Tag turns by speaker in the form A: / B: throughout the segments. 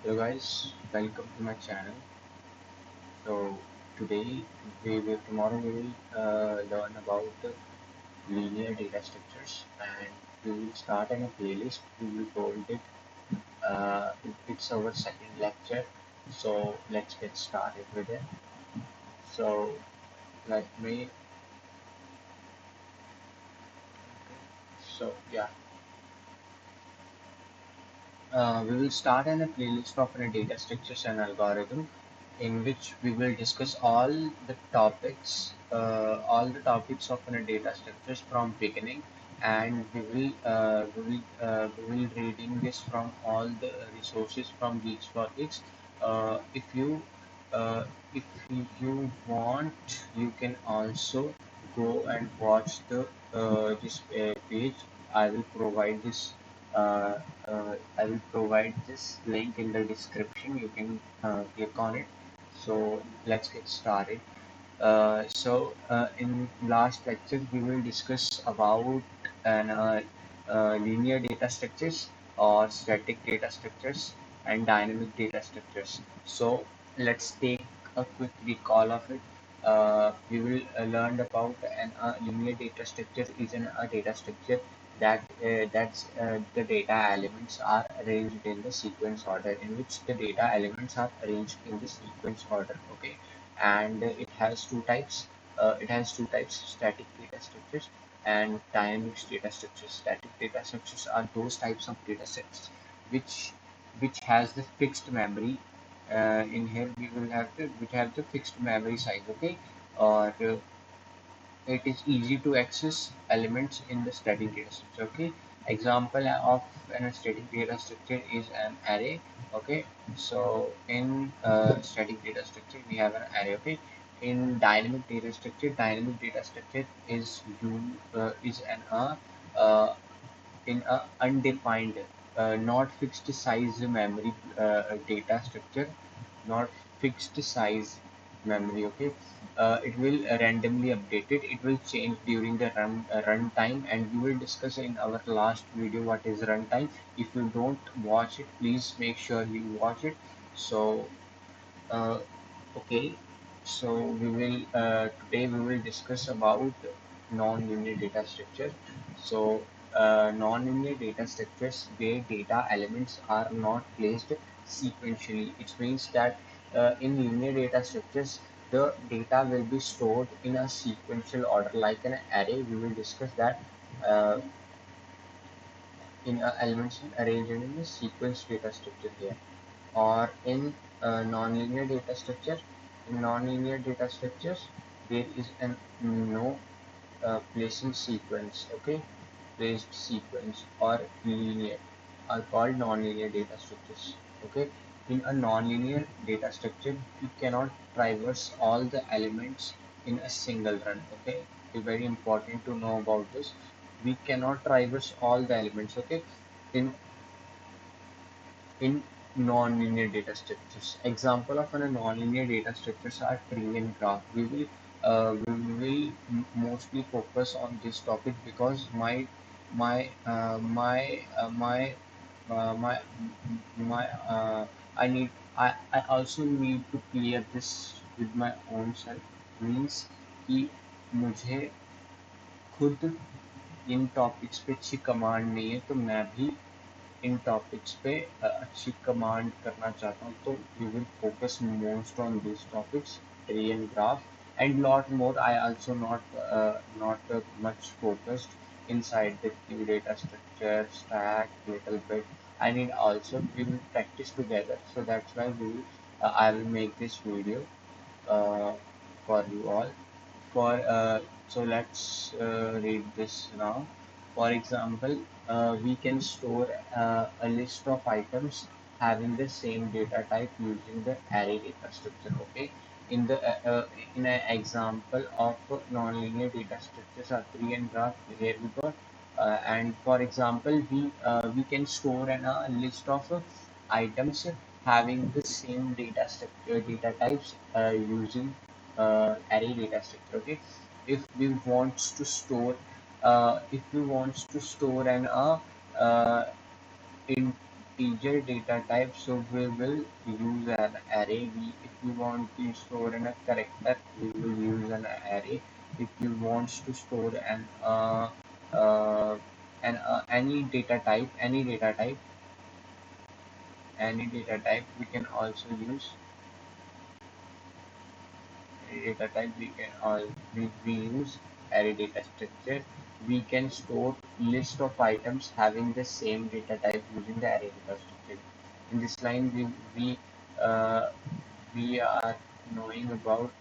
A: Hello guys, welcome to my channel. So today, tomorrow we will learn about linear data structures, and we will start in a playlist. We will hold it. It's our second lecture, so let's get started with it. So let me. So yeah, we will start in a playlist of a data structures and algorithm in which we will discuss all the topics of a data structures from beginning, and we will reading this from all the resources from Geeks for Geeks. If you uh, if you want, you can also go and watch the this page. I will provide this uh, I will provide this link in the description. You can click on it. So let's get started. In last lecture, we will discuss about an linear data structures or static data structures and dynamic data structures. So let's take a quick recall of it. We will learn about an linear data structure is a data structure that's the data elements are arranged in the sequence order, in which the data elements are arranged in the sequence order. Okay, and it has two types: static data structures and dynamic data structures. Static data structures are those types of data sets which has the fixed memory. In here we will have the which have the fixed memory size. Okay, or it is easy to access elements in the static data structure. Okay, example of a static data structure is an array. Okay, so in static data structure we have an array. Okay, in dynamic data structure is an in a undefined, not fixed size memory data structure, not fixed size memory. Okay, it will randomly update it. It will change during the run time, and we will discuss in our last video what is runtime. If you don't watch it, please make sure you watch it. So uh, okay, so today we will discuss about non-linear data structure. So non-linear data structures where data elements are not placed sequentially. It means that in linear data structures, the data will be stored in a sequential order, like an array. We will discuss that in elements arranged in a sequence data structure here, or in nonlinear data structure. In nonlinear data structures, there is an no placing sequence. Okay, placed sequence or linear are called nonlinear data structures. Okay, in a nonlinear data structure, you cannot traverse all the elements in a single run. Okay, it's very important to know about this. We cannot traverse all the elements. Okay, in in nonlinear data structures. Example of a nonlinear data structures are tree and graph. We will mostly focus on this topic because my my my my my I also need to clear this with my own self. Means कि मुझे खुद इन topics पे अच्छी command नहीं है, तो मैं भी इन टॉपिक्स पे अच्छी कमांड करना चाहता हूँ. तो we will focus most on this topics, tree and graph and lot more. I also not much focused inside the new data structure stack little bit. I need also we will practice together, so that's why I will make this video uh, for you all. For so let's read this now. For example, we can store a list of items having the same data type using the array data structure. Okay, in the in an example of nonlinear data structures are tree and graph. Here we go. And for example, we can store a list of items having the same data structure data types using array data structure. Okay, if we wants to store if we wants to store an uh, in integer data type, so we will use an array. If we want to store in a character, we will use an array. If you want to store uh, any data type, we can also use data type. We use array data structure. We can store list of items having the same data type using the array data structure. In this line, uh, we are knowing about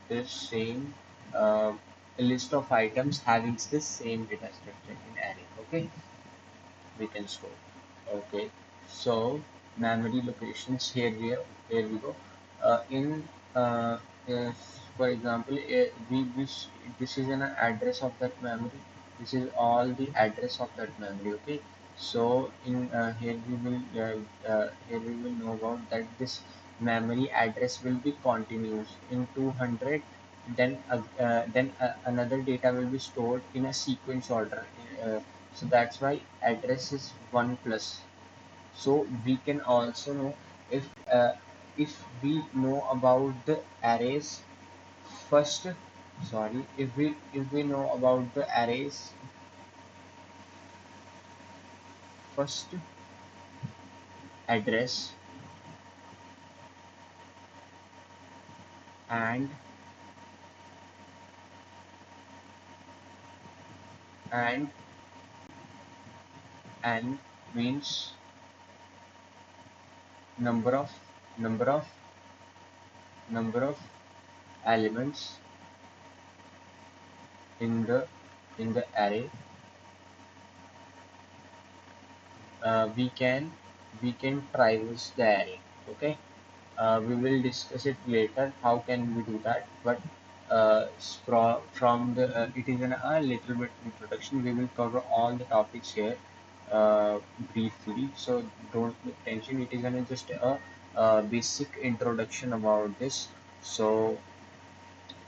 A: this same uh, list of items having the same data structure in array. Okay, we can store. Okay, so memory locations here we go. In yes, for example, this is an address of that memory. This is all the address of that memory. Okay, so in here we will know about that this memory address will be continuous in 200. Then another data will be stored in a sequence order. So that's why address is 1 plus. So we can also know if if we know about the arrays first. Sorry, if we know about the arrays first address and and and means number of number of number of elements in the array, we can traverse the array. Okay, we will discuss it later how can we do that, but from the it is a little bit introduction. We will cover all the topics here briefly, so don't take tension. It is just a basic introduction about this. So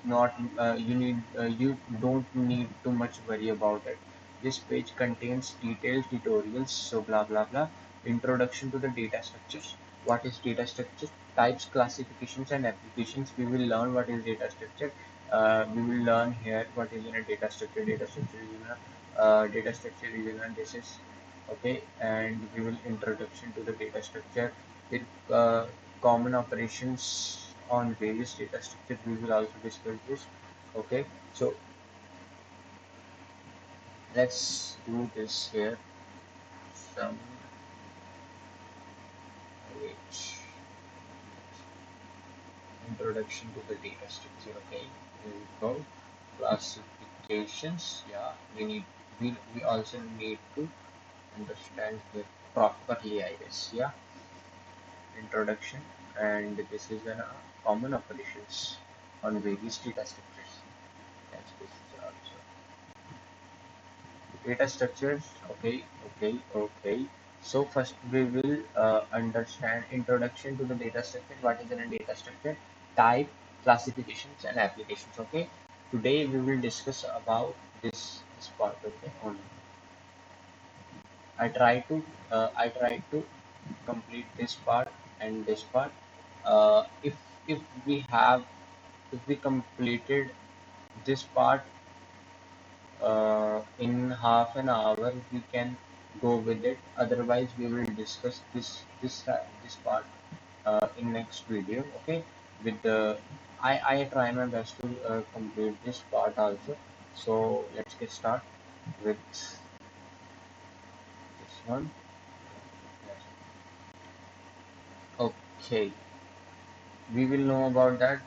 A: not you don't need too much worry about it. This page contains detailed tutorials, so blah blah blah. Introduction to the data structures. What is data structure? Types, classifications, and applications. We will learn what is data structure. We will learn here what is in a data structure. Data structure is in a this is okay, and we will introduction to the data structure with common operations on various data structures. We will also discuss this. Okay, so let's do this here. Some which introduction to the data structure. Okay, here we go. Classifications. Yeah, we also need to understand it properly, I guess. Yeah, introduction, and this is a common operations on various data structures. That's this is also data structures. Okay, okay. So first we will understand introduction to the data structure. What is in a data structure? Type, classifications, and applications. Okay. Today we will discuss about this part. Okay. Only. I try to complete this part and this part. If we have if we completed this part in half an hour, we can go with it. Otherwise we will discuss this part in next video. Okay, with the I try my best to complete this part also. So let's get start with this one. Okay, we will know about that.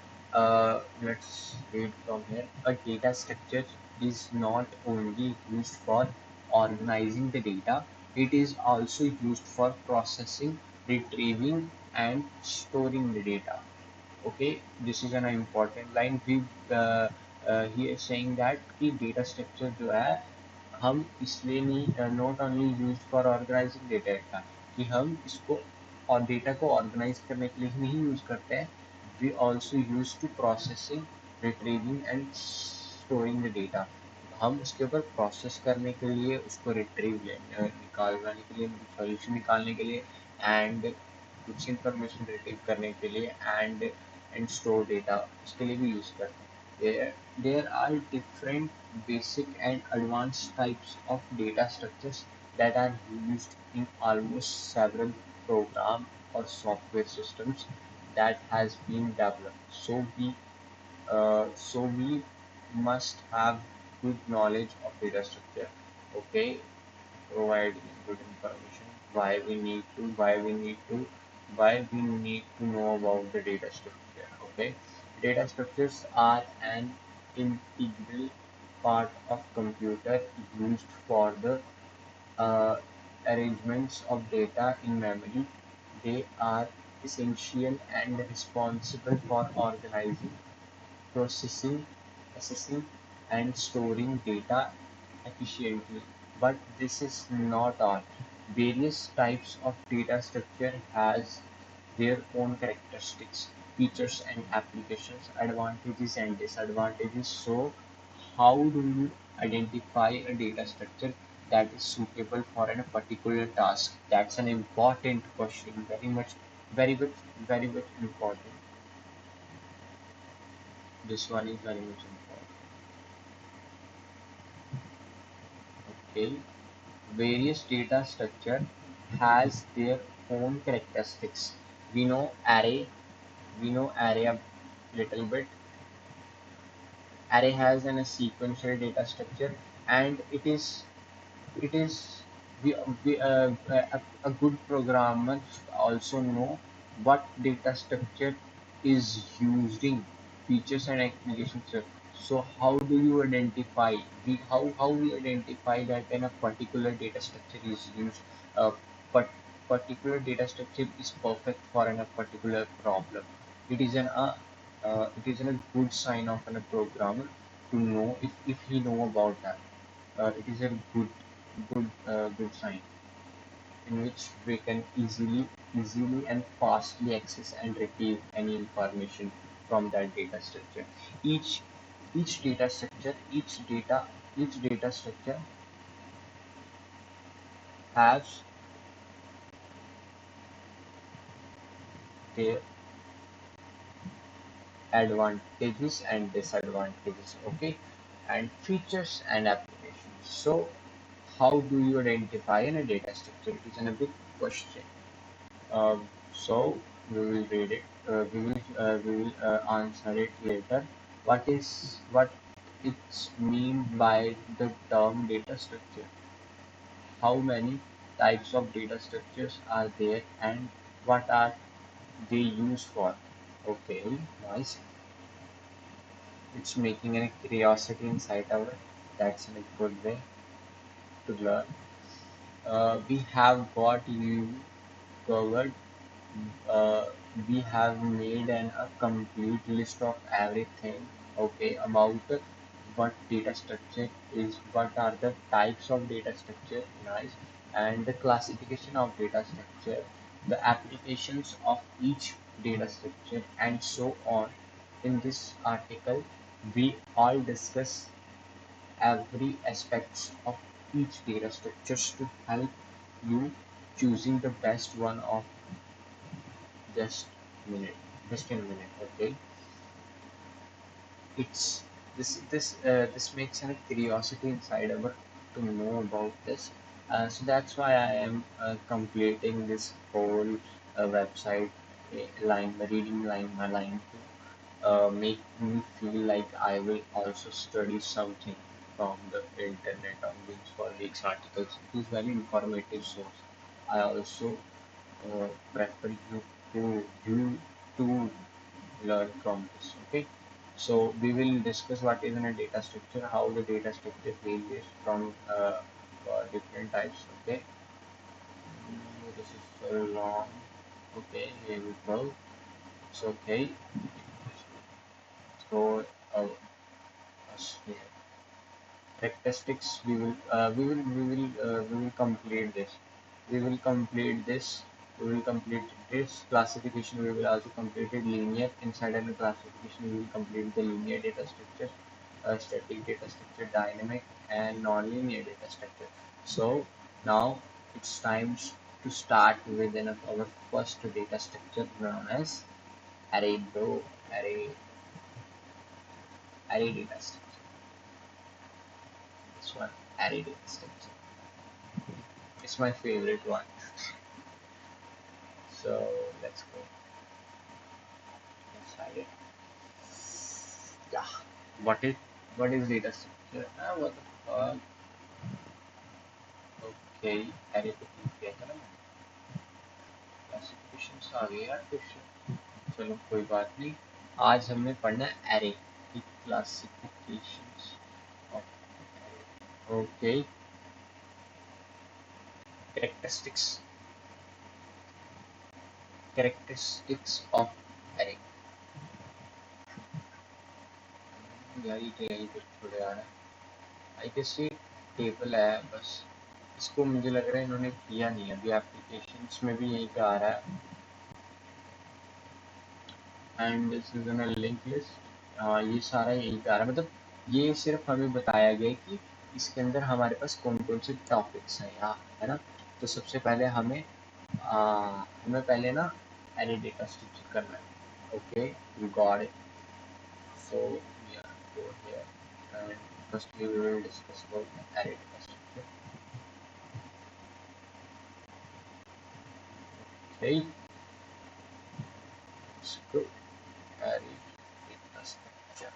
A: Let's read from here. A data structure is not only used for organizing the data, it is also used for processing, retrieving, and storing the data. Okay, this is an important line. We he is saying that कि data structure जो है हम इसलिए नहीं not only use for organising data कि हम इसको और डेटा को ऑर्गेनाइज करने के लिए ही नहीं यूज करते हैं. We also use to processing, retrieving and storing the data. हम उसके ऊपर प्रोसेस करने के लिए, उसको रिट्रीव निकालने के लिए, सॉल्यूशन निकालने के लिए एंड कुछ इंफॉर्मेशन रिट्रीव करने के लिए एंड स्टोर डेटा उसके लिए भी यूज करते हैं. There are different basic and advanced types of data structures that are used in almost several program or software systems that has been developed. So we must have good knowledge of data structure. Okay, provide good information. Why we need to know about the data structure. Okay, data structures are an integral part of computer used for the uh, arrangements of data in memory. They are essential and responsible for organizing, processing, assessing, and storing data efficiently. But this is not all. Various types of data structure has their own characteristics, features, and applications, advantages and disadvantages. So, how do you identify a data structure that is suitable for a particular task? That's an important question. Very much, very much important. This one is very much important. Okay, various data structure has their own characteristics. We know array, we know array a little bit. Array has a sequential data structure, and it is a good programmer also know what data structure is using features and applications. So how do you identify how we identify that when a particular data structure is used, but particular data structure is perfect for a particular problem? It is a good sign of a programmer to know if he know about that. It is a good sign in which we can easily and fastly access and retrieve any information from that data structure. Each each data structure each data structure has their advantages and disadvantages, okay, and features and applications. So how do you identify in a data structure? It is a big question. So we will read it. We will answer it later. What it's mean by the term data structure? How many types of data structures are there, and what are they used for? Okay, nice. It's making a curiosity inside our. That's in a good way to learn. We have got you covered. uh, we have made a complete list of everything, okay, about what data structure is, what are the types of data structure, nice, and the classification of data structure, the applications of each data structure, and so on. In this article, we all discuss every aspects of each data structures to help you choosing the best one of just minute, just in a minute. Okay, it's this makes a curiosity inside our to know about this. So that's why I am completing this whole website line, reading line by line to make me feel like I will also study something from the internet on these for these articles. It is very informative source. I also prefer you to learn from this. Okay, so we will discuss what is in a data structure, how the data structure varies from different types. Okay. This is so long. Okay, here we go. It's okay. So here. Characteristics, we will complete this. We will complete this classification. We will also complete it linear. Inside of the classification, we will complete the linear data structure, static data structure, dynamic, and non-linear data structure. So now it's time to start with our first data structure known as array, bro. Array data structure. This one, array data structure. It's my favorite one. So let's go inside it. Yeah. What is what is data structure? What the fuck? Okay, array को click किया था ना मैंने. Classification आ गया यार question. चलो कोई बात नहीं. आज हमने पढ़ना है array की classifications of array. Okay, characteristics characteristics of array. यार ये यहीं पे छोड़े आ रहा है. आई गेस ये टेबल है बस. इसको मुझे लग रहा है इन्होंने किया नहीं है. अभी एप्लीकेशंस में भी यहीं पे आ रहा है. And this is an link list. ये सारा यहीं पे आ रहा है. मतलब ये सिर्फ हमें बताया गया है कि इसके अंदर हमारे पास कौन कौन से टॉपिक्स हैं यहाँ, है ना. तो सबसे पहले हमें पहले ना एरे डेटा स्ट्रक्चर करना है. Okay, we got it. So yeah, go here and first we will discuss about the array data structure. Okay, let's go array data structure.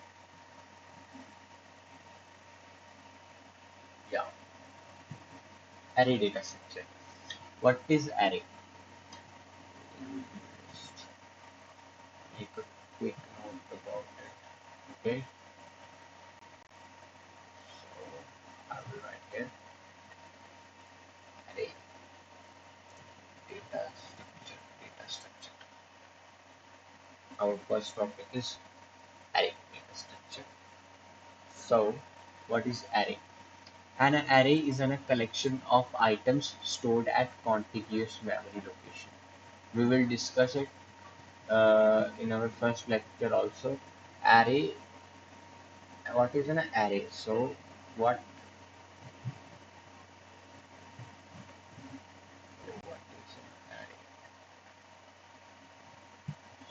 A: Yeah, array data structure. What is array? Just make a quick note about it. Okay, so I will write here array data structure. Data structure. Our first topic is array data structure. So, what is array? An array is a collection of items stored at contiguous memory location. We will discuss it in our first lecture also. Array, what is an array? So what what is an array?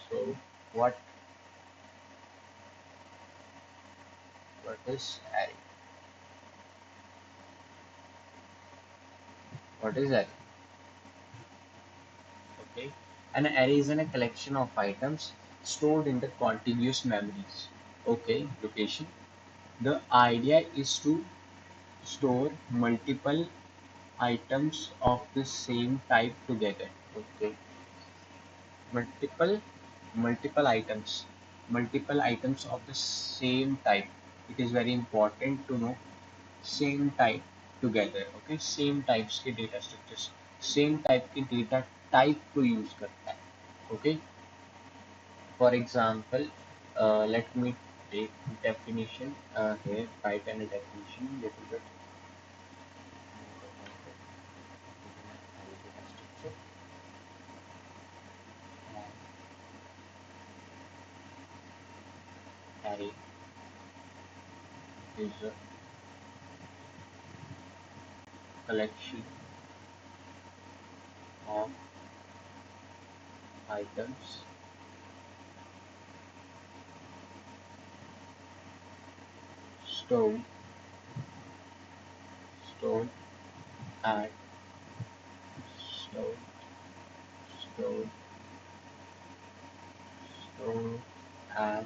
A: So what what is array? What is array? Okay. An array is a collection of items stored in the contiguous memories. Okay, location. The idea is to store multiple items of the same type together. Okay, multiple multiple items of the same type. It is very important to know same type together. Okay, same types के data structures, same type के data type को use करता है. Okay, for example, let me take definition here. Write an definition little bit. Array is a collection of items stored stored at stored stored stored at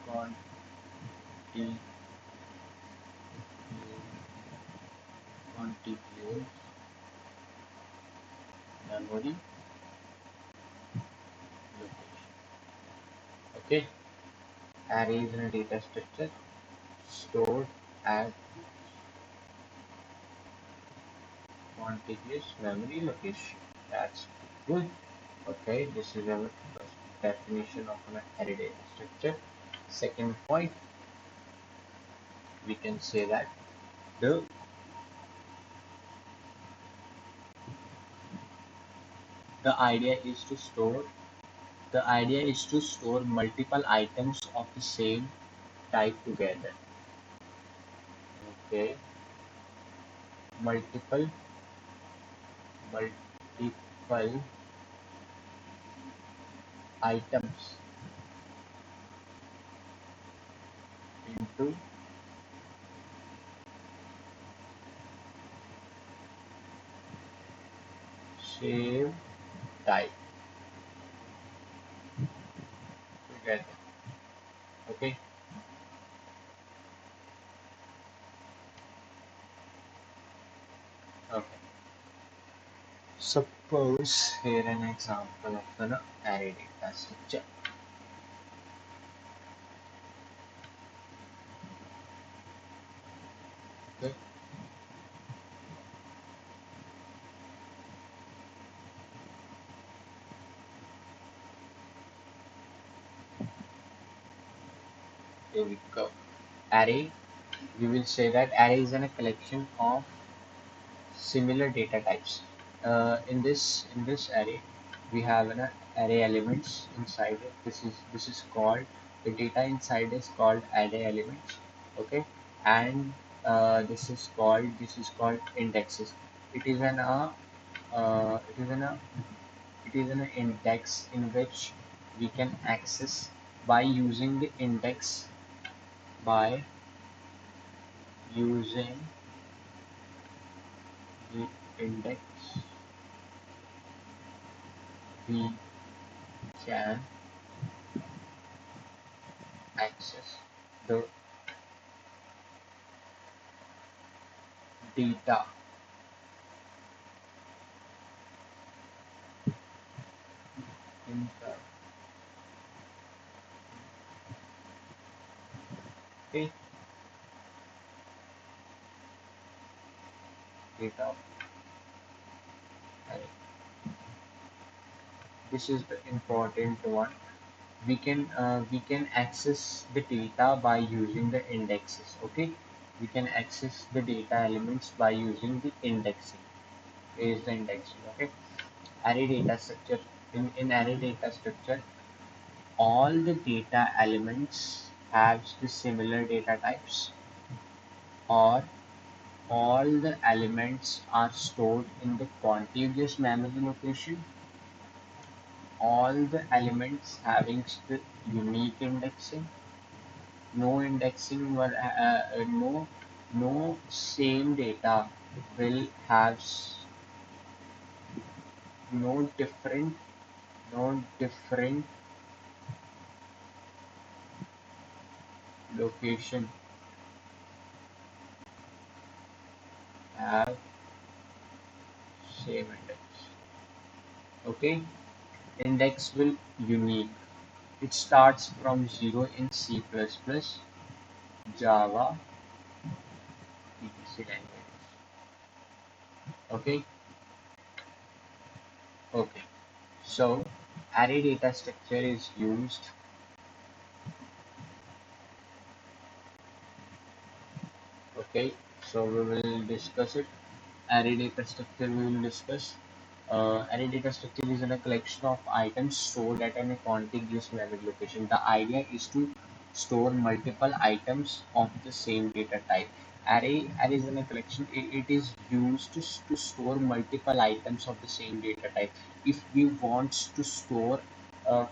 A: contiguous contiguous memory location. Okay, array is a data structure stored at contiguous memory location. That's good. Okay, this is our first definition of an array data structure. Second point, we can say that the the idea is to store the idea is to store multiple items of the same type together. Okay, multiple multiple items into same type together. Okay. Okay. Suppose here an example of an array data structure. Okay. Here we go. Array. We will say that array is a collection of similar data types. In this array, we have an array elements inside it. This is called the data inside is called array elements. Okay, and this is called indexes. It is an it is an it is an index in which we can access by using the index by using the index we can access the data in the data array. This is the important one. We can access the data by using the indexes. Okay, we can access the data elements by using the indexing. Here is the indexing. Okay, array data structure. In array data structure, all the data elements have the similar data types, or all the elements are stored in the contiguous memory location. All the elements having the unique indexing. No indexing were no same data will have no different no different location have same index. Okay, index will unique. It starts from 0 in C++, Java, etc language. Okay, okay. So array data structure is used. Okay, so we will discuss it. Array data structure we will discuss. Array data structure is a collection of items stored at a contiguous memory location. The idea is to store multiple items of the same data type. Array is a collection. It is used to store multiple items of the same data type. If we want to store,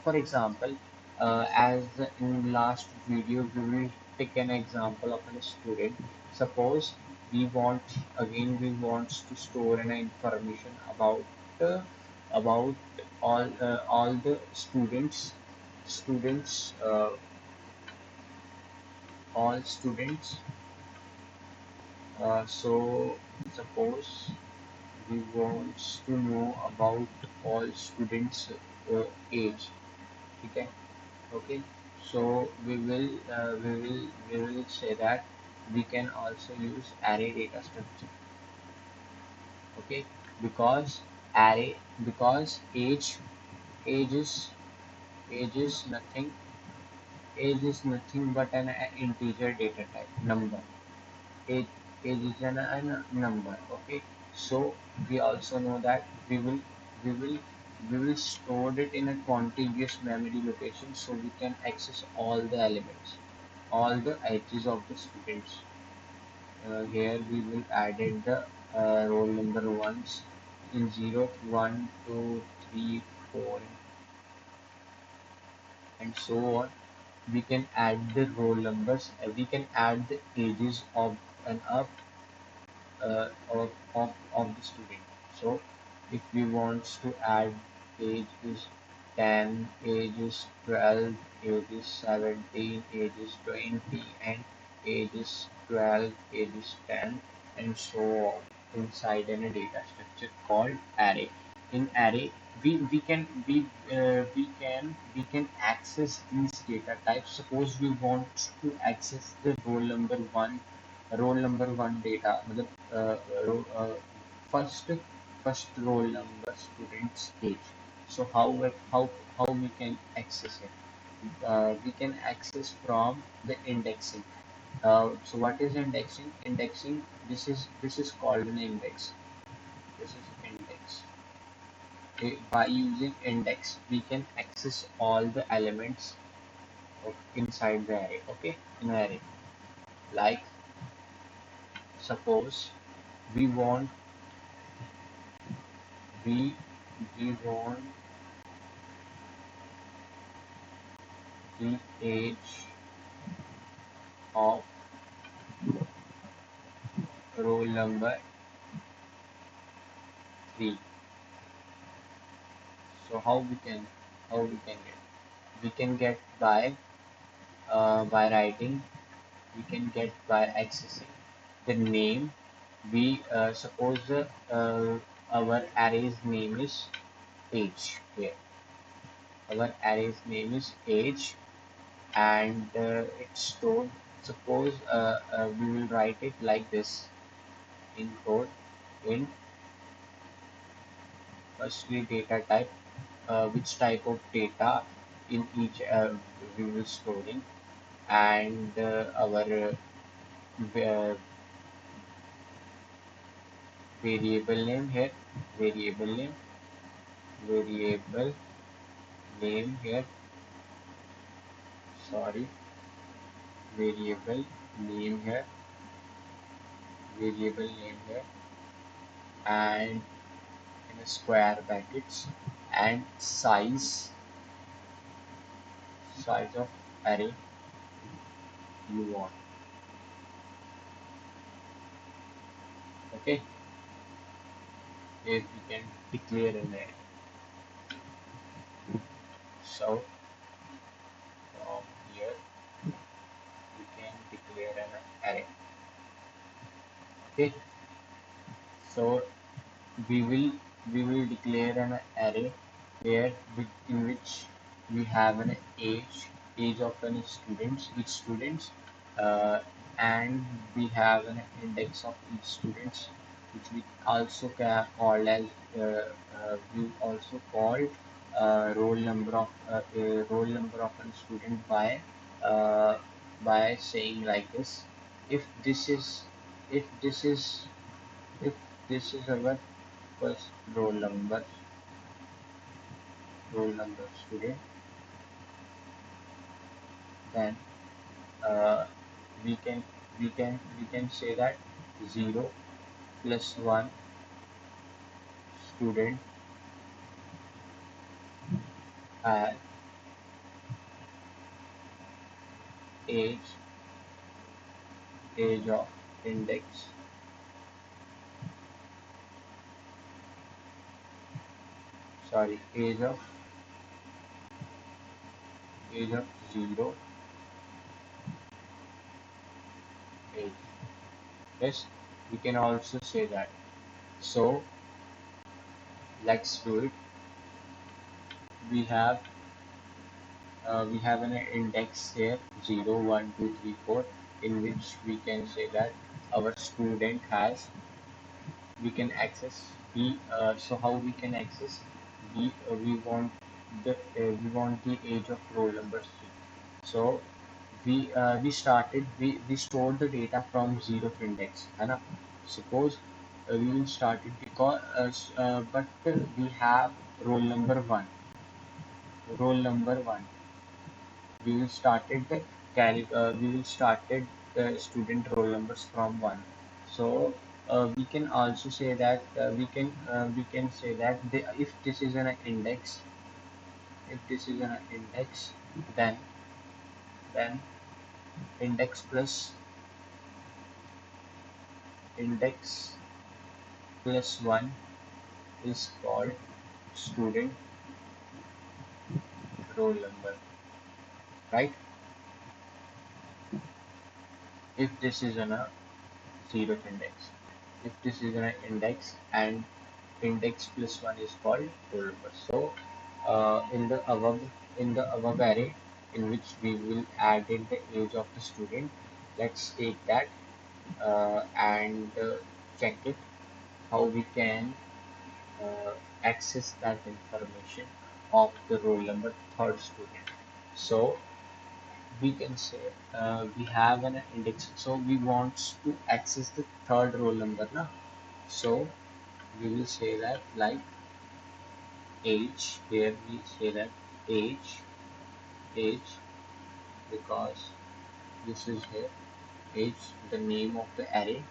A: for example, as in last video, we will take an example of a student. Suppose we want to store an information uh, about all the students all students. So suppose we want to know about all students age. Okay. Okay, so we will say that we can also use array data structure. Okay, because array because age is nothing but an integer data type number. Age is an number. Okay, so we also know that we will we will store it in a contiguous memory location, so we can access all the elements, all the edges of the students. Here we will added the roll number ones in 0, 1, 2, 3, 4, and so on. We can add the roll numbers, we can add the ages of and up of the student. So if we want to add age is 10, age is 12, age is 17, age is 20, and age is 12, age is 10, and so on inside in a data structure called array. In array, we can access these data types. Suppose we want to access the roll number one data, मतलब ro- first roll number student's age. So how we can access it? We can access from the indexing. So what is indexing? Indexing, this is called an index. This is index. Okay, by using index, we can access all the elements of inside the array. Okay, in an array. Like suppose we want we we want the age of roll number 3. So how we can get? We can get by writing. We can get by accessing the name. We suppose our array's name is age here. Our array's name is age, and it's stored. Suppose we will write it like this in code in firstly data type, which type of data in each we will storing, and our uh, variable name here, variable name, variable name here, sorry, variable name here, variable name here, and in a square brackets, and size of array you want. Okay, here we can declare an array. So from here we can declare an array. Okay, so we will we will declare an array where in which we have an age of an students, each students, uh, and we have an index of each students, which we also can call as we also call roll number of a student uh, by saying like this. If this is if this is if this is our first roll number student, then uh, we can we can say that 0 plus 1 student at age age of index, sorry, age of 0 age. Yes, we can also say that. So let's do it. We have an index here 0 1 2 3 4, in which we can say that our student has, we can access. We uh, so how we can access? We want the age of roll number 3. So we stored the data from 0 index, है ना? Suppose we will start it because but we have roll number 1, roll number 1. We will started the student roll numbers from 1. So we can also say that we can say that if this is an index, if this is an index, then then index plus index plus 1 is called student roll number, right? If this is on a zeroth index, if this is an index, and index plus 1 is called roll number. So in the above array in which we will add in the age of the student, let's take that and check it how we can access that information of the roll number third student. So we can say we have an index, so we want to access the third roll number now. So we will say that like age, here we say that age because this is here age, the name of the array,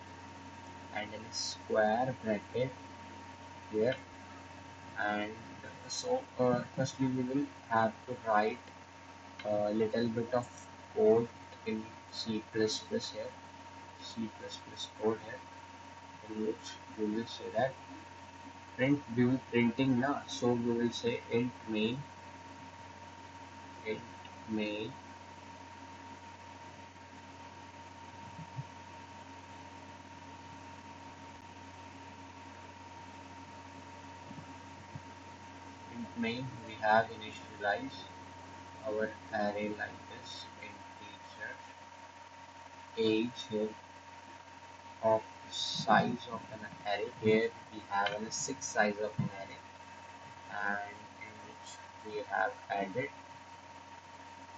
A: and in a square bracket here. And so firstly we will have to write a little bit of code in C++ here, C++ code here, in which we will say that print, we will printing now, so we will say int main int main. We have initialized our array like this: integer age here of size of an array. Here we have a 6 size of an array, and in which we have added.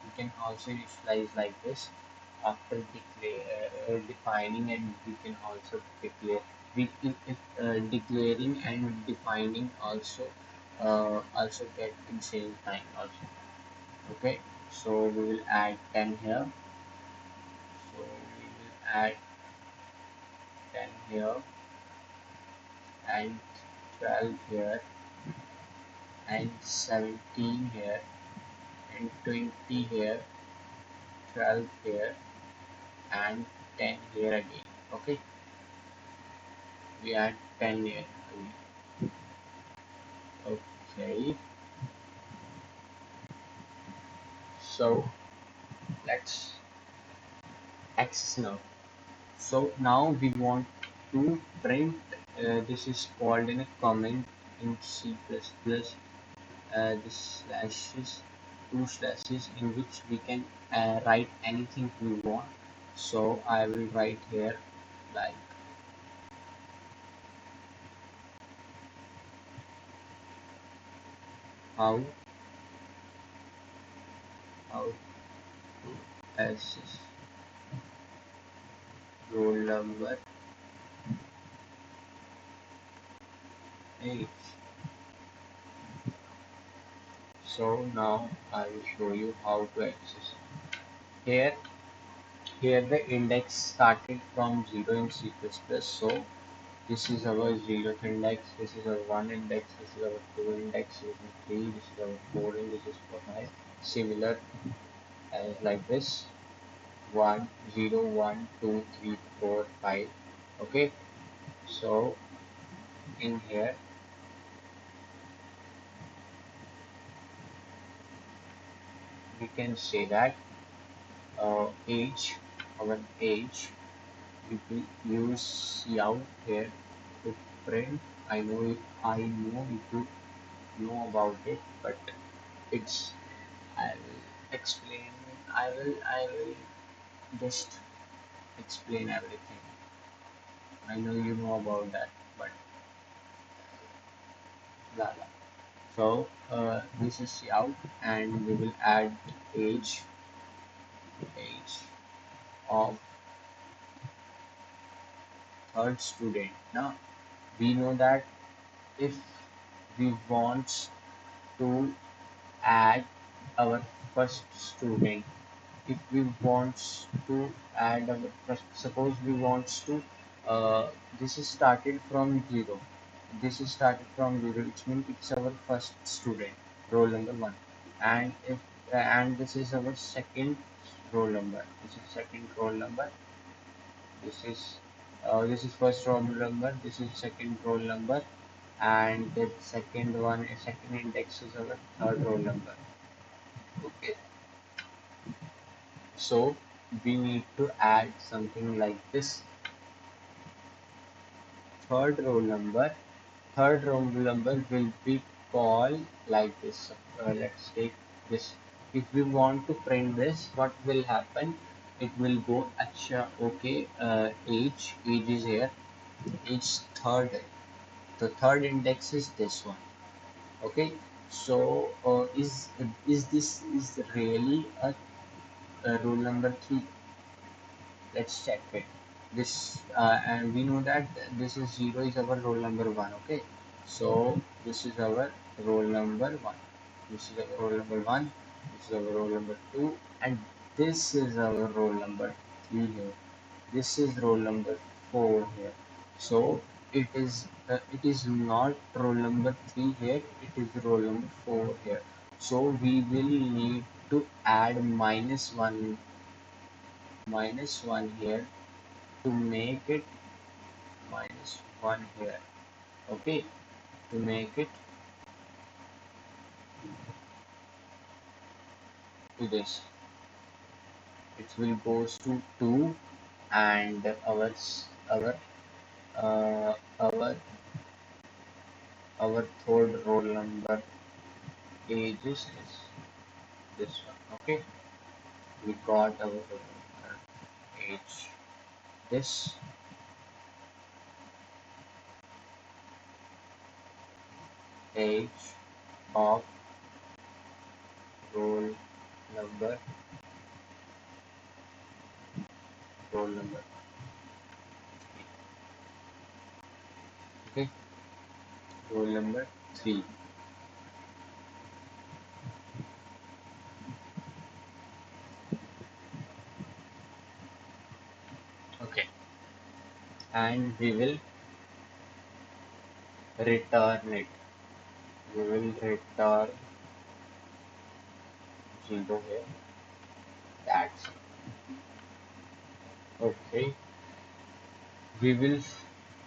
A: We can also initialize like this after defining, and we can also declare. We can, if declaring and defining also get in same time also. Okay, so we will add 10 here. So we will add 10 here and 12 here and 17 here and 20 here, 12 here and 10 here again. Okay, we add 10 here again. Okay, so let's access now. So now we want to print, this is called in a comment in C++, this slashes, two slashes, in which we can write anything we want. So I will write here like how how to access roll number age. So now I will show you how to access. Here, here the index started from 0 in C++. So this is our 0th index, this is our 1 index, this is our 2 index, this is 3, this is our 4 index, this is 5. Similar as like this: 1, 0, 1, 2, 3, 4, 5. Okay, so in here we can say that age, our age, we will use cout here to print. I know you know about it, but it's I will explain. I will just explain everything. I know you know about that, but blah blah. So this is out, and we will add age age of third student. Now we know that if we want to add our first student, if we want to add our first, suppose we want to Uh, this is started from zero. This is started from zero, which means it's our first student, roll number one, and if and this is our second roll number. This is second roll number. This is first roll number. This is second roll number, and the second index is our third roll number. Okay, so we need to add something like this. Third roll number Third roll number will be called like this. Let's take this. If we want to print this, what will happen? It will go acha okay. Age is here. Age third. The third index is this one. Okay. So is this is really a roll number three? Let's check it. This and we know that this is zero is our roll number one. Okay, so this is our roll number one. This is our roll number one. This is our roll number two, and this is our roll number three here. This is roll number four here. So it is not roll number three here. It is roll number four here. So we will need to add minus one here to make it -1 here. Okay, to make it to this, it will goes to 2, and our uh, our our third roll number age is this one. Okay, we got our roll number age. This age of roll number roll number. Okay, roll number 3. Okay, and we will return it. We will return 0 here. That's okay. We will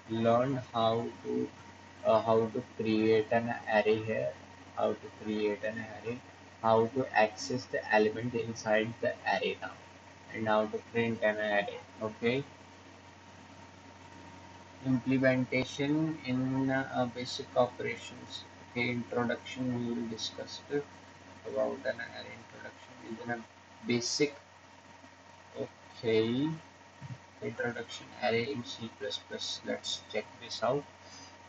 A: learn how to create an array here, how to create an array, how to access the element inside the array now, and how to print an array. Okay, implementation in basic operations. Okay, introduction we will discuss about an array. Introduction is in a basic. Okay, introduction array in C++. Let's check this out.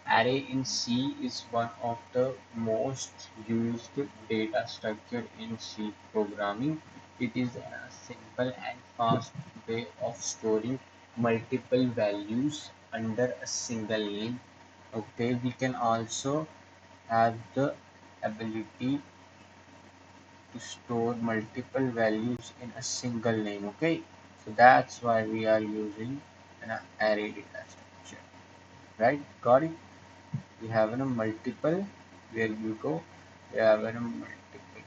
A: Array in C is one of the most used data structure in C programming. It is a simple and fast way of storing multiple values under a single name. Okay, we can also have the ability to store multiple values in a single name. Okay, so that's why we are using an array data structure. Right? Got it? We have a multiple where you go. We have a multiple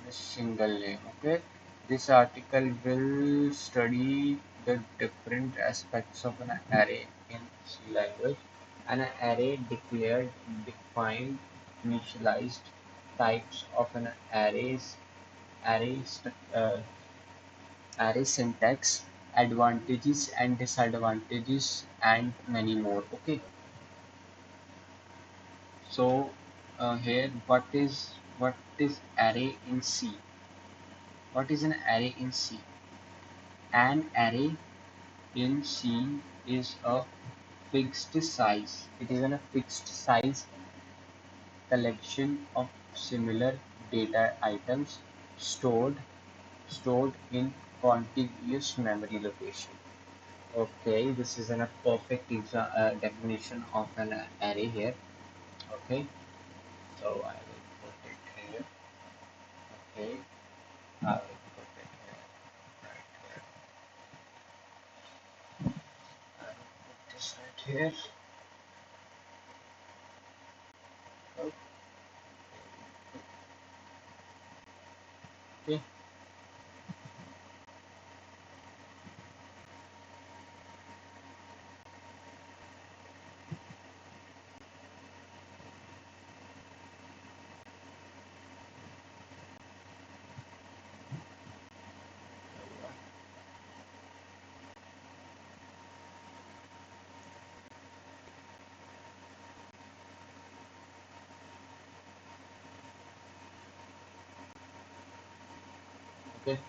A: in a single name. Okay. This article will study the different aspects of an array in C language. An array declared, defined, initialized types of an array, uh, array syntax, advantages and disadvantages, and many more. Okay. So here, what is array in C? What is an array in C? An array in C is a fixed size. It is a fixed size collection of similar data items stored stored in contiguous memory location. Okay, this is a perfect definition of an array here. Okay, so I will put it here. Okay, I will put it here, right here. here. Okay. Okay.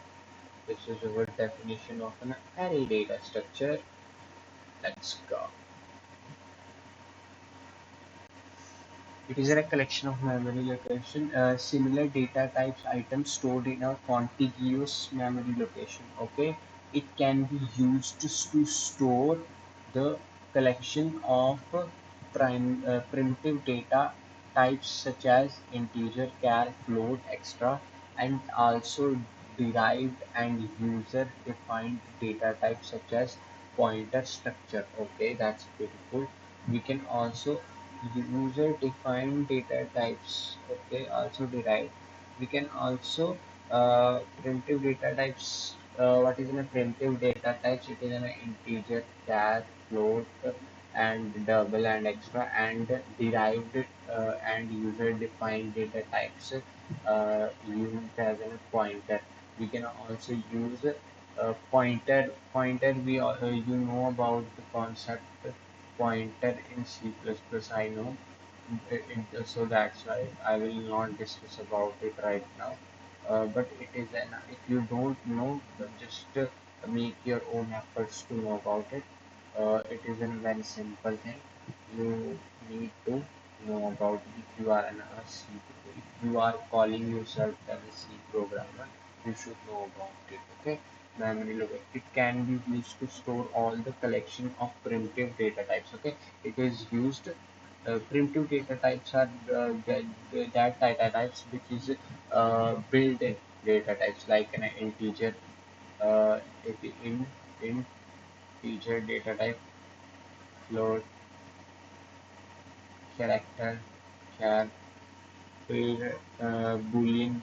A: This is our definition of an array data structure. Let's go. It is a collection of memory location, similar data types items stored in a contiguous memory location. Okay, it can be used to store the collection of primitive data types such as integer, char, float, extra, and also derived and user defined data types such as pointer structure. Okay, that's beautiful. We can also user defined data types. Okay, also derived. We can also primitive data types. What is in a primitive data types? It is an integer, char, float, and double and extra, and derived and user defined data types used as a pointer. We can also use pointer. You know about the concept pointer in C++. I know. So that's why I will not discuss about it right now. But it is an, if you don't know, just make your own efforts to know about it. It is a very simple thing. You need to know about it. If you are if you are calling yourself as a C programmer, you should know about it. Okay, memory location. It can be used to store all the collection of primitive data types. Okay, it is used. Primitive data types are that data types which is built-in data types like an integer, uh, integer data type, float, character, char, pair, boolean,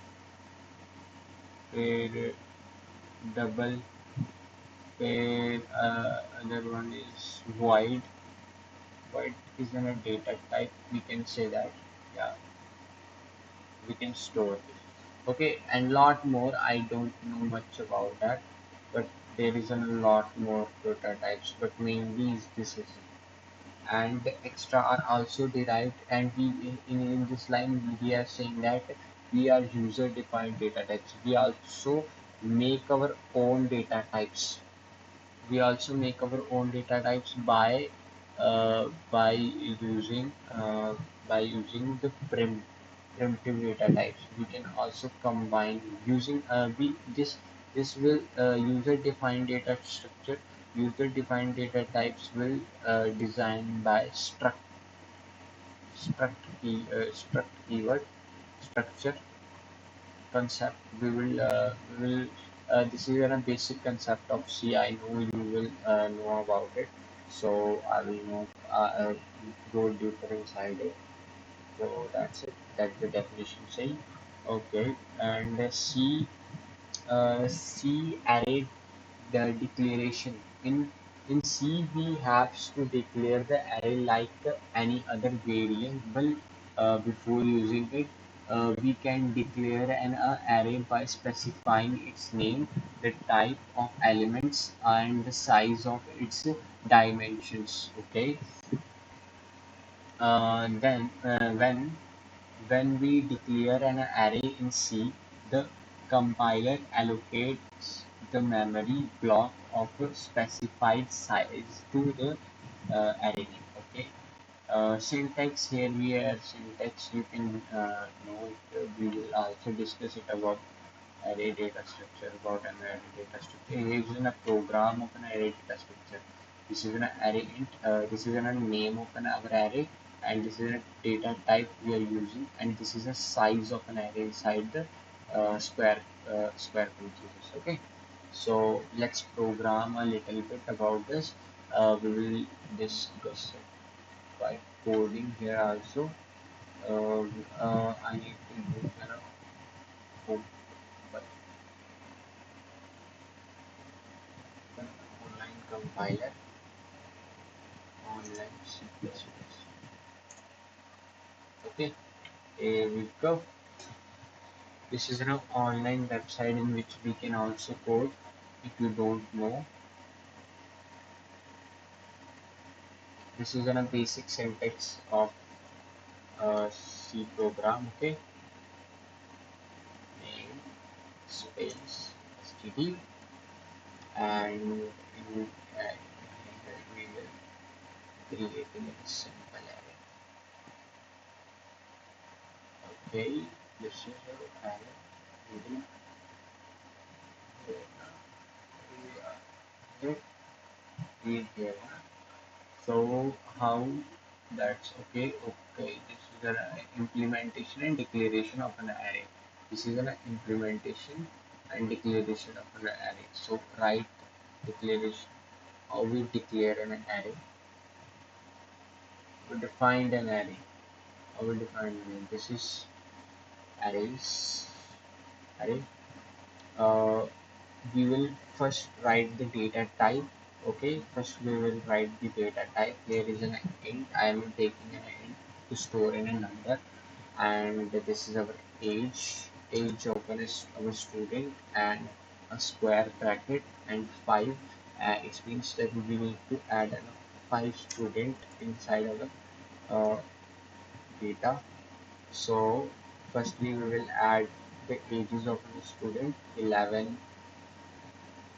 A: pair, double, pair. Other one is void. Void is in a data type. We can say that. Yeah, we can store it. Okay, and lot more. I don't know much about that, but there is a lot more prototypes. But mainly is this is and the extra are also derived. And we in this line we are saying that we are user defined data types. We also make our own data types. We also make our own data types by using the primitive data types. We can also combine using we this will user defined data structure. User defined data types will designed by struct keyword structure concept. This is a basic concept of C. I know you will know about it, so I will not go deeper inside it. So that's it. That's the definition saying. Okay, and C array the declaration. In C, we have to declare the array like any other variable before using it. We can declare an array by specifying its name, the type of elements, and the size of its dimensions. Okay. Then when we declare an array in C, the compiler allocates the memory block of a specified size to the array name. Okay. Syntax here we have syntax. You can know it. We will also discuss it about array data structure. About an array data structure. Here is in a program of an array data structure. This is an array int. This is a name of an our array, and this is a data type we are using, and this is a size of an array inside the square parentheses. Okay, so let's program a little bit about this. We will discuss it by coding here also. I need to use an online compiler, online C++. Okay, here we go. This is an online website in which we can also code. If you don't know, this is a basic syntax of a C program. Okay, name space std, and in here we will create a simple array. Okay, this is our array. We will read here. So how that's okay. Okay, this is an implementation and declaration of an array. This is an implementation and declaration of an array. So write declaration. How we declare an array? We define an array. How we define an array? This is arrays. Array. Uh, we will first write the data type. Okay, first we will write the data type. There is an int. I am taking an int to store in a number, and this is our age of our student, and a square bracket and 5. It means that we need to add a 5 student inside our data. So firstly we will add the ages of the student: 11,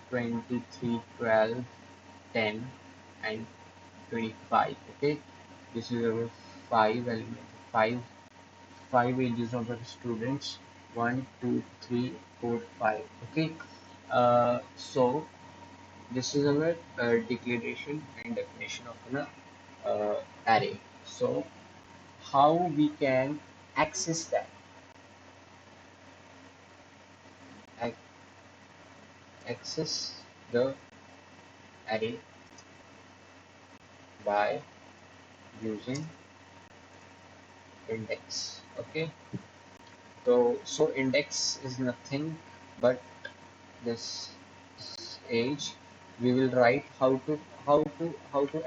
A: 23, 12, 10, and 25. Okay, this is our five element, five ages of the students: 1, 2, 3, 4, 5. Okay, so this is our declaration and definition of an array. So how we can access that? Ac- Access the array by using index. Okay, so index is nothing but this age. We will write how to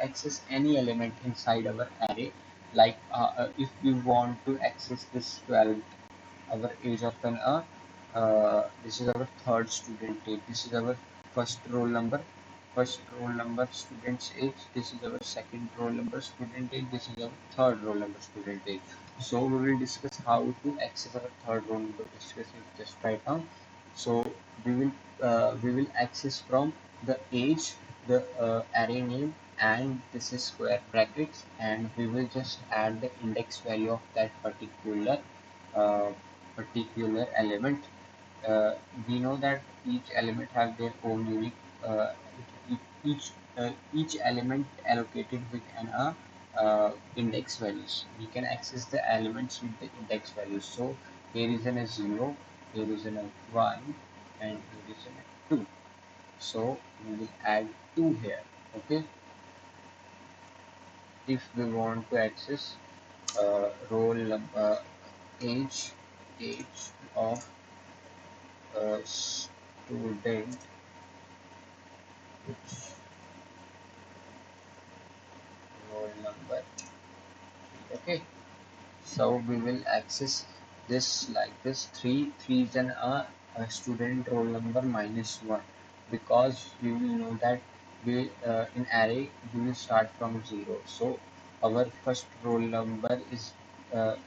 A: access any element inside our array. Like if we want to access this 12, our age of an this is our third student age. This is our first roll number student's age. This is our second roll number student age. This is our third roll number student age. So we will discuss how to access our third roll number. Discuss it just right now. So we will access from the age, the array name, and this is square brackets, and we will just add the index value of that uh, particular element. uh, we know that each element has their own unique, uh, each element allocated with an index values. We can access the elements with the index values. So here is an a 0, here is an a 1, and here is an a 2. So we will add 2 here. Okay, if we want to access roll number, age age of student, which roll number. Okay, so we will access this like this: 3 3 is a student roll number minus 1, because we will know that we in array we will start from 0. So our first roll number is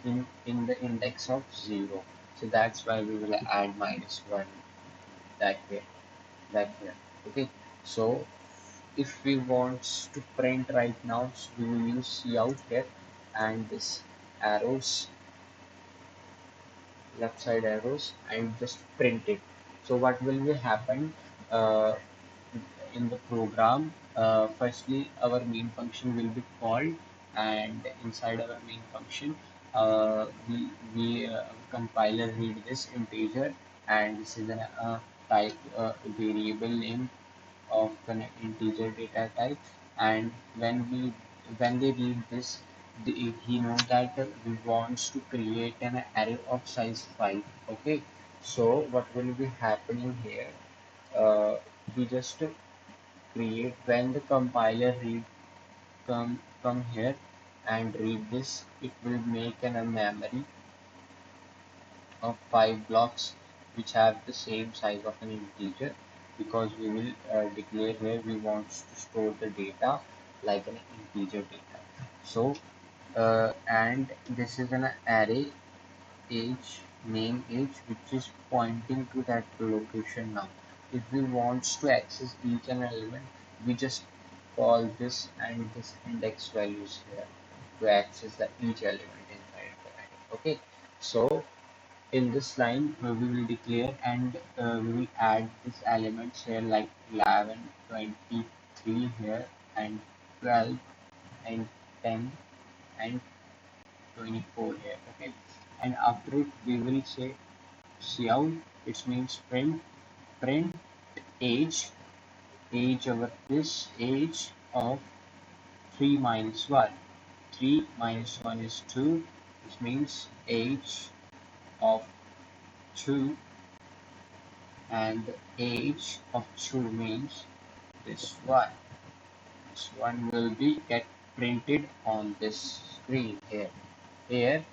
A: in the index of 0. So that's why we will add minus 1 that way, that here. Okay, so if we want to print right now, so we will use cout here, and this arrows, left side arrows, and just print it. So what will be happen uh, in the program? Firstly our main function will be called, and inside our main function we compiler read this integer, and this is a type variable name of an integer data type, and when they read this, he knows that we wants to create an array of size 5. Okay, so what will be happening here, uh, we just create when the compiler read come here and read this, it will make a memory of 5 blocks which have the same size of an integer, because we will declare here we want to store the data like an integer data. So and this is an array age, name age, which is pointing to that location now. If we want to access each an element, we just call this and this index values here to access the each element inside the array. Okay, so in this line we will declare and we will add these elements here like 11, 23 here, and 12 and 10 and 24 here. Okay, and after it we will say cout, it means print age, age over this age of 3 minus 1. 3 minus 1 is 2, which means age of 2, and the age of 2 means this one. This one will be get printed on this screen here. Here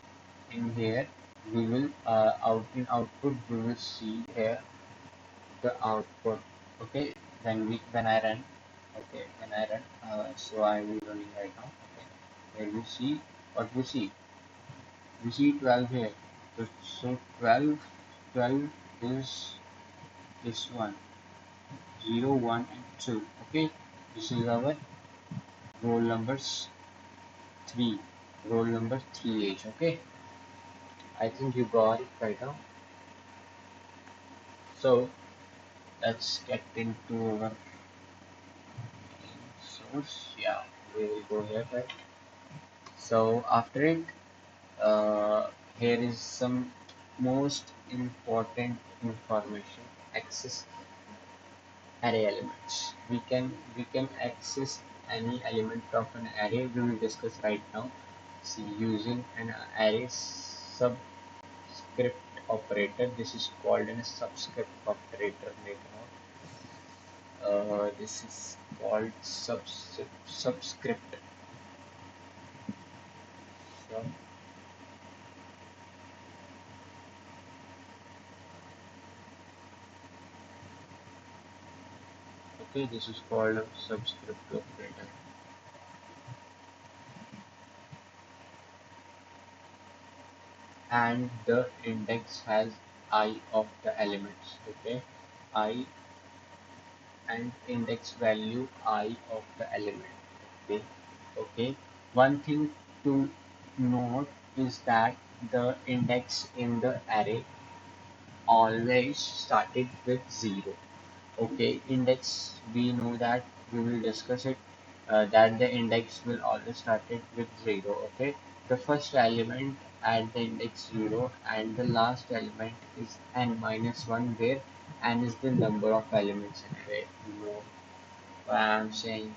A: in here we will out in output we will see here the output. Okay, when I run, okay, when I run, so I will running right now. Okay, here we see what we see 12 here. So 12 is this one, 0, 1 and 2. Okay, this is our roll numbers 3, roll number 3H. Okay, I think you got it right now. So let's get into our source. Yeah, we will go here, right? So after it, uh, here is some most important information: access array elements. We can access any element of an array. We will discuss right now. See, using an array subscript operator. This is called a subscript operator. Make note. This is called subscript. So, okay, this is called a subscript operator, and the index has I of the elements. Okay, I and index value I of the element. Okay, okay. One thing to note is that the index in the array always started with 0. Okay, index, we know that we will discuss it, that the index will always start it with 0. Okay, the first element at the index 0 and the last element is n minus 1, where n is the number of elements in array. You know what I'm saying?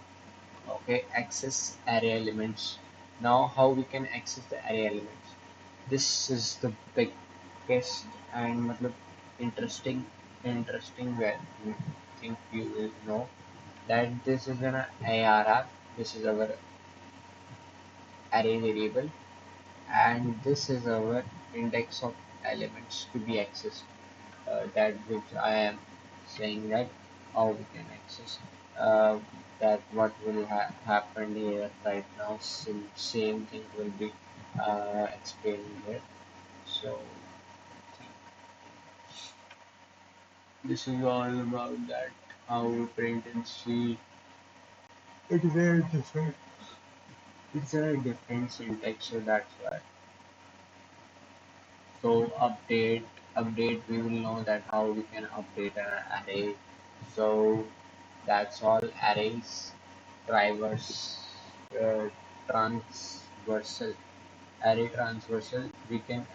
A: Okay, access array elements. Now how we can access the array elements? This is the biggest and matlab, interesting way. I think you will know that this is an ARR. This is our array variable, and this is our index of elements to be accessed. That which I am saying that how we can access, uh, that what will happen here right now. Same thing will be explained here. So this is all about that, how we print and see. It's very different. It's a different syntax, so that's why. So update, we will know that how we can update an array. So that's all. Arrays, drivers, uh, transversal, array transversal. We can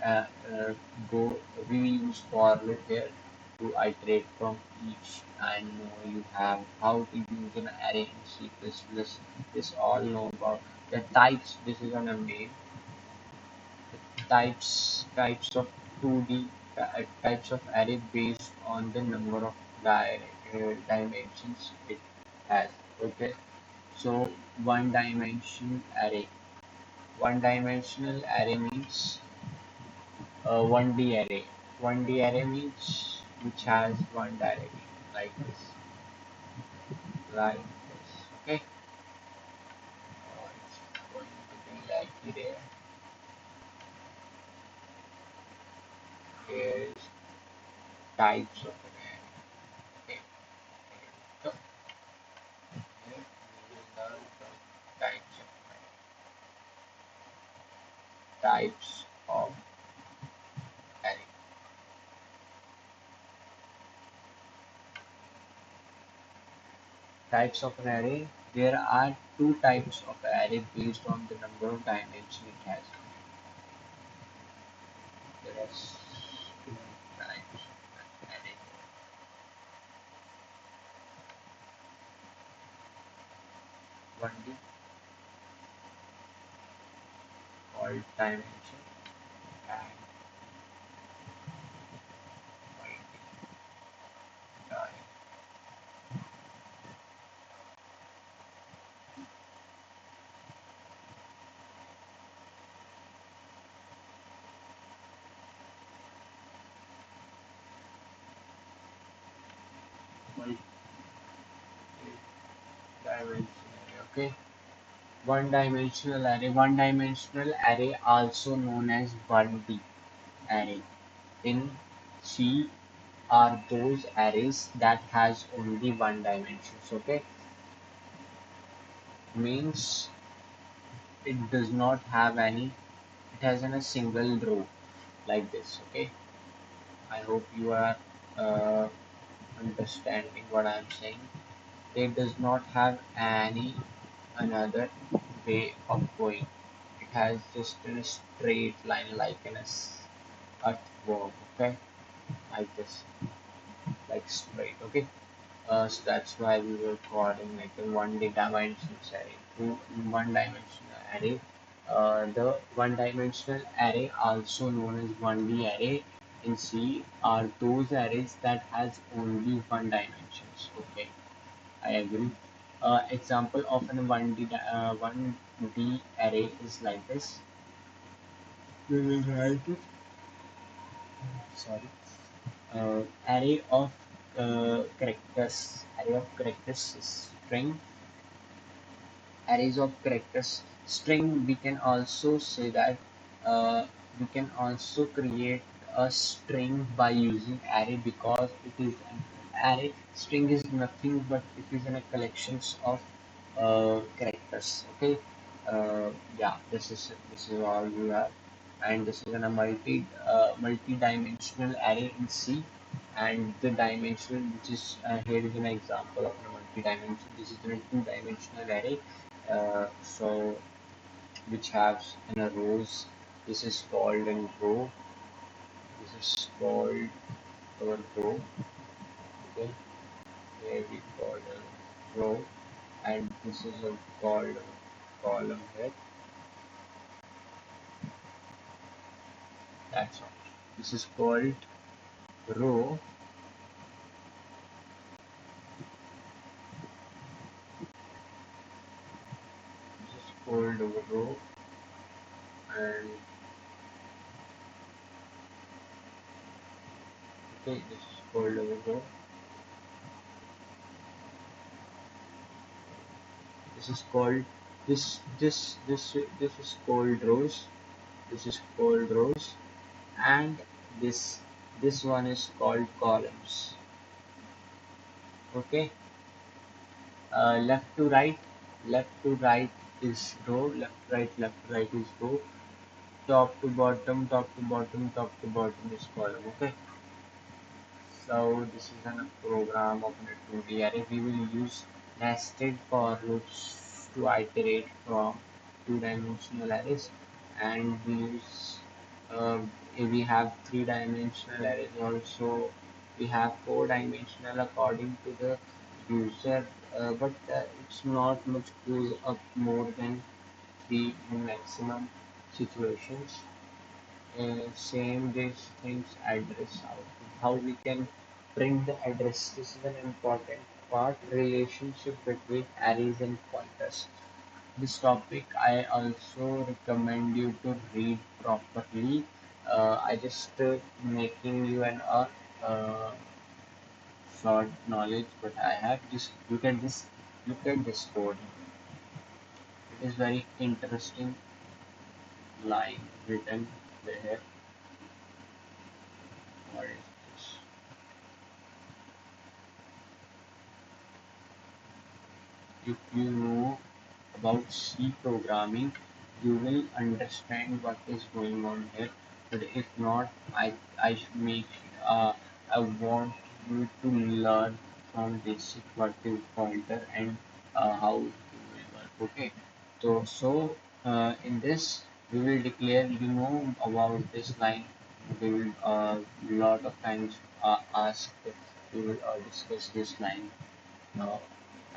A: go. We use for loop here. to iterate from each, and you have how to use an array in C++. This all know about the types. This is on a main types of 2D types of array based on the number of dimensions it has. Okay, so one dimension array. One dimensional array means 1D array. 1D array means which has one direction like this, like this. Okay, it's going to be like here. Here's types of an array. Okay, so here we will learn from types of types of array. Types of an array. There are two types of array based on the number of dimensions it has. There are two types of array. 1D called dimension and multi dimensional. Okay, one dimensional array. One dimensional array, also known as 1D array. In C are those arrays that has only one dimensions. Okay, means it does not have any. It has in a single row like this. Okay, I hope you are uh, understanding what I am saying. It does not have any another way of going. It has just a straight line like in a earthworm, okay, like this, like straight, okay. So that's why we were calling like a one dimensional array. One dimensional array. The one dimensional array, also known as 1D array in C, are those arrays that has only one dimensions. Okay, I agree. Example of an 1D array is like this. We will write it. Sorry. Array of characters. Array of characters is string. Arrays of characters. String. We can also say that we can also create a string by using array, because it is an array. String is nothing but it is in a collections of characters. Okay. Uh, yeah, this is all you have, and this is in a multi-dimensional array in C, and the dimensional, which is here is an example of a multi-dimensional. This is in a two-dimensional array. So which has in a rows. This is called in row. This is called our row. Okay, here we call a row, and this is a called column here. That's all. This is called row. This is called a row, and okay, this is called a row. This is called this is called rows. This is called rows, and this this one is called columns. Okay, left to right, left to right is row, left to right is row, top to bottom, top to bottom, top to bottom is column. Okay, so this is a program of a 2D array. We will use nested for loops to iterate from two-dimensional arrays, and we use uh, we have three-dimensional arrays also. We have four-dimensional according to the user, but it's not much goes up more than three in maximum situations. Same these things address output. How we can print the address. This is an important part. Relationship between arrays and pointers. This topic I also recommend you to read properly. I just making you an short knowledge, but I have just look at this code. It is very interesting line written there. What is this? If you know about C programming, you will understand what is going on here. But if not, I should make I want you to learn from basic what is pointer and how it will work. Okay, so in this we will declare. You know about this line. We will lot of times ask. We will discuss this line now,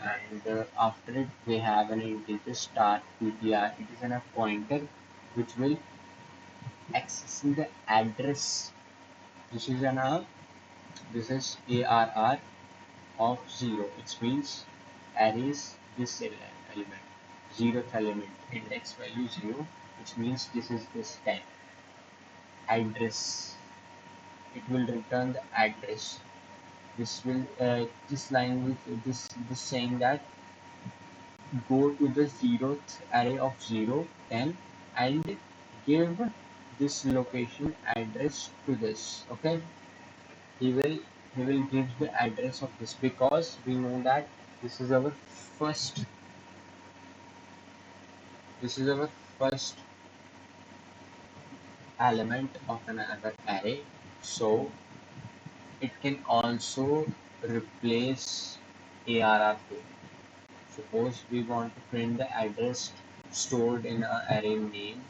A: and after it we have an integer start ptr. It is a pointer which will accessing the address. This is this is arr of 0. It means arrays this element, zeroth element, index value 0, which means this is this 10 address. It will return the address. This will this line will this saying that go to the zeroth array of 0, 10, and give this location address to this. Okay, he will he will give the address of this because we know that this is our first this is our first element of another array, so it can also replace arr2. Suppose we want to print the address stored in a array name.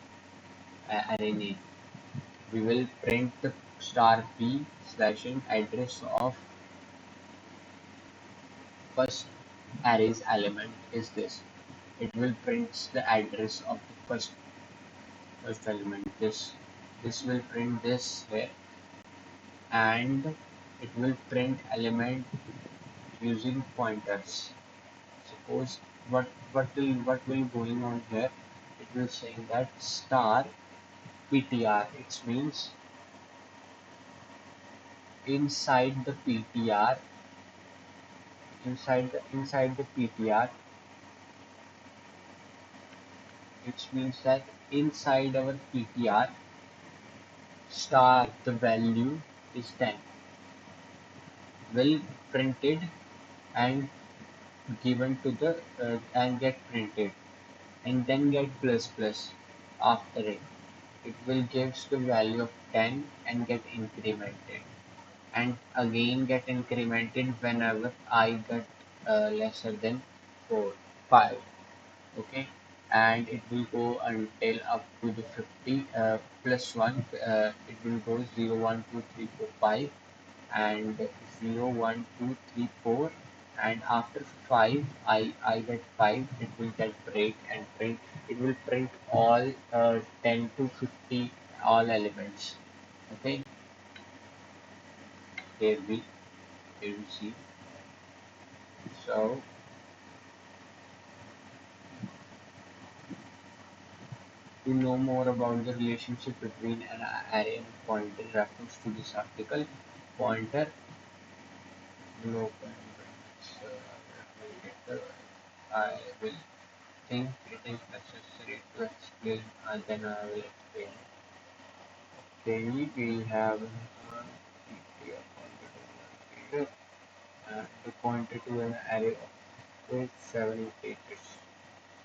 A: We will print the star p slash in address of first array's element is this. It will print the address of the first element. This will print this here, and it will print element using pointers. Suppose what will going on here? It will saying that star ptr. It means inside the ptr, inside the ptr, which means that inside our ptr star the value is 10 will printed and given to the and get printed, and then get plus plus after it. It will gives the value of 10 and get incremented, and again get incremented whenever I get lesser than 4 5. Okay, and it will go until up to the 50 plus 1. It will go 0 1 2 3 4 5, and 0 1 2 3 4, and after 5 I get 5. It will get break and print. It will print all 10 to 50 all elements. Okay, here we see. So to know more about the relationship between an array and a pointer, reference to this article. Pointer, no pointer. So I will think it is necessary to explain, and then I will explain. Okay, we have the pointer to an array of 7 pages.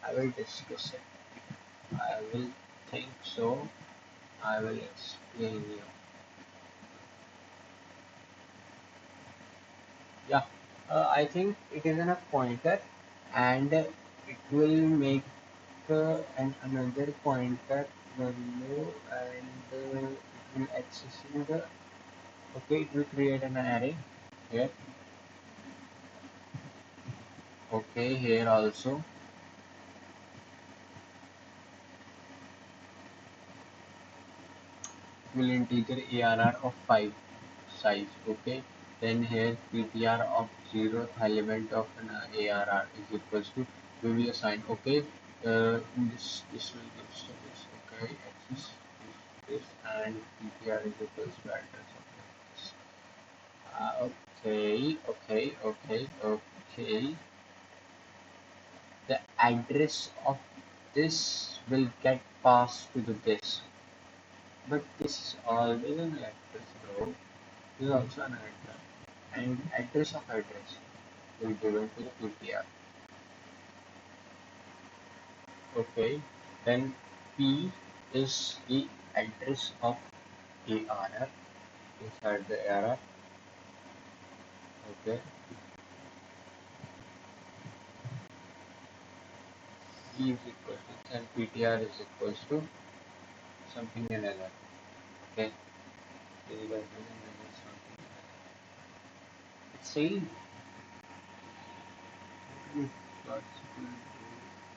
A: I will discuss it. I will think so. I will explain you. Yeah, I think it is in a pointer, and it will make another pointer value, and it will accessing the Okay, it will create an array here. Okay, here also it will integer ARR of 5 size. Okay, then here PTR of 0th element of an ARR is equals to, we will assign. Okay, this will give to this. Okay, axis is this and PTR is equals to address of this. Okay. The address of this will get passed to the this, but this is always an address, bro. This is also an address, and address of address will be given to the PTR. Okay, then P is the address of ARR inside the ARR. Okay, E is equal to and PTR is equals to something another. Okay, is equal to something. It's same.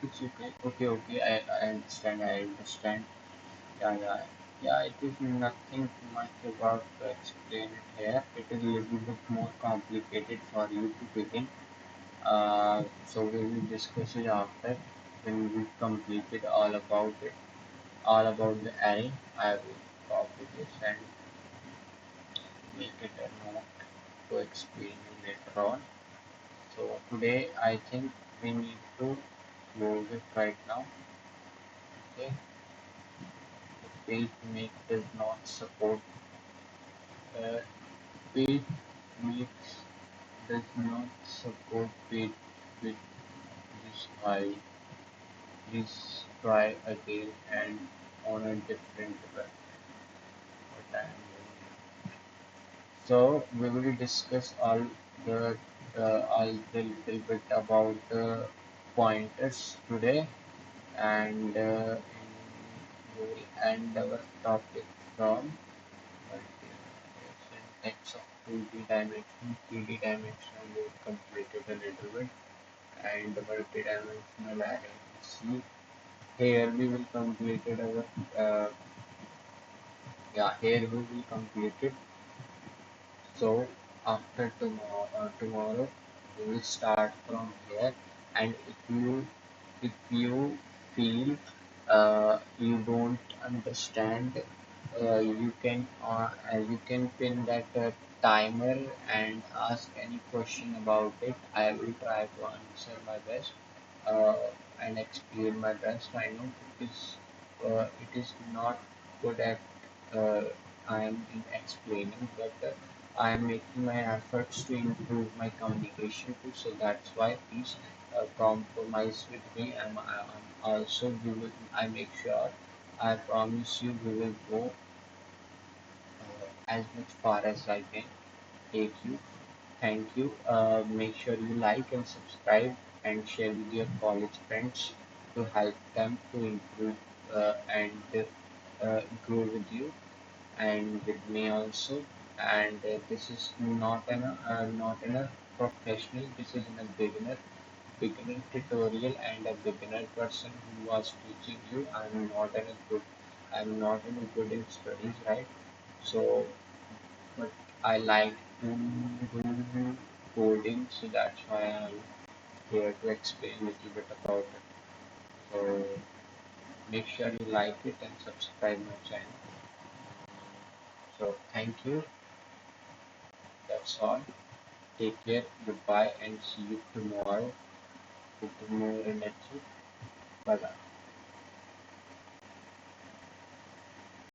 A: It's okay. Okay. I understand. Yeah. It is nothing much about to explain it here. It is a little bit more complicated for you to begin. So we will discuss it after when we completed all about the array. I will copy this and make it a note to explain you later on. So today I think we need to close it right now. Okay, the page make does not support uh, page makes does not support page with this file. Please try again and on a different web. What I am doing. So we will discuss the all the little bit about the pointers today, and we will end our topic from multiplication types of 2D dimension, 3D dimension we completed a little bit, and multi-dimensional array. See, here we will completed our here we will completed. So after tomorrow we will start from here, and if you feel you don't understand, you can pin that timer and ask any question about it. I will try to answer my best uh, and explain my best. I know it is not good at uh, I am in explaining, but I am making my efforts to improve my communication too. So that's why please compromise with me. I'm also we will. I make sure. I promise you we will go as much far as I can take you. Thank you. Make sure you like and subscribe and share with your college friends to help them to improve and grow with you and with me also. And this is not in a professional. This is in a beginning tutorial and a beginner person who was teaching you. I'm not in a good in studies, right? So but I like to do coding, so that's why I'm here to explain a little bit about it. So make sure you like it and subscribe my channel. So thank you. That's all. Take care. Goodbye and see you tomorrow with more energy. Bye bye.